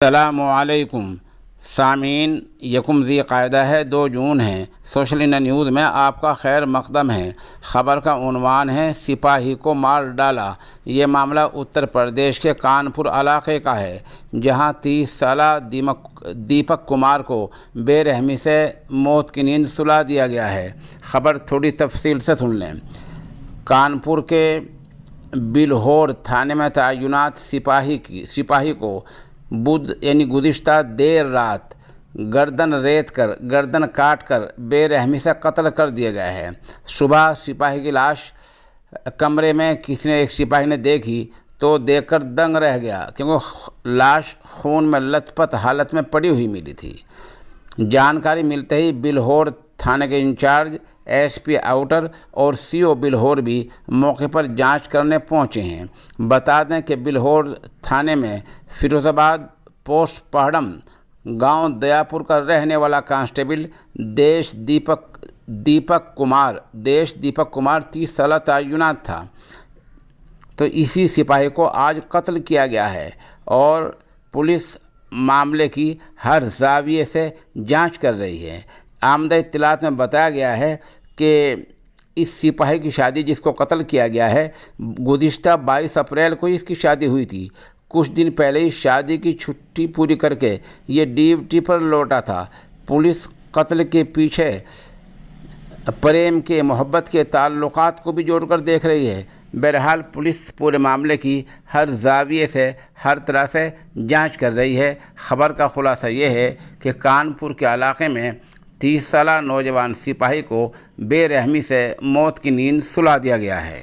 अस्सलामुअलैकुम सामीन, यकुम ज़ी-क़ाइदा है, 2 जून है। सोशल इंडिया न्यूज़ में आपका खैर मक़दम है। ख़बर का उन्वान है, सिपाही को मार डाला। ये मामला उत्तर प्रदेश के कानपुर इलाके का है, जहां 30 साला दीपक कुमार को बेरहमी से मौत की नींद सुला दिया गया है। ख़बर थोड़ी तफसील से सुन लें। कानपुर के बिल्हौर थाने में तैनात सिपाही को गुज़िश्ता देर रात गर्दन काट कर बेरहमी से कत्ल कर दिया गया है। सुबह सिपाही की लाश कमरे में एक सिपाही ने देखी तो देखकर दंग रह गया, क्योंकि लाश खून में लथपथ हालत में पड़ी हुई मिली थी। जानकारी मिलते ही बिल्हौर थाने के इंचार्ज एसपी आउटर और सीओ बिल्हौर भी मौके पर जांच करने पहुंचे हैं। बता दें कि बिल्हौर थाने में फिरोजाबाद पोस्ट पहाड़म गांव दयापुर का रहने वाला कांस्टेबल देश दीपक कुमार 30 साल तैनात था। तो इसी सिपाही को आज कत्ल किया गया है और पुलिस मामले की हर ज़ाविये से जांच कर रही है। आमदा इत्तलात में बताया गया है कि इस सिपाही की शादी, जिसको कत्ल किया गया है, गुज़िश्ता 22 अप्रैल को इसकी शादी हुई थी। कुछ दिन पहले ही शादी की छुट्टी पूरी करके ये ड्यूटी पर लौटा था। पुलिस कत्ल के पीछे प्रेम के, मोहब्बत के ताल्लुकात को भी जोड़कर देख रही है। बहरहाल पुलिस पूरे मामले की हर ज़ाविये से, हर तरह से जांच कर रही है। ख़बर का खुलासा ये है कि कानपुर के इलाके में 30 साला नौजवान सिपाही को बेरहमी से मौत की नींद सुला दिया गया है।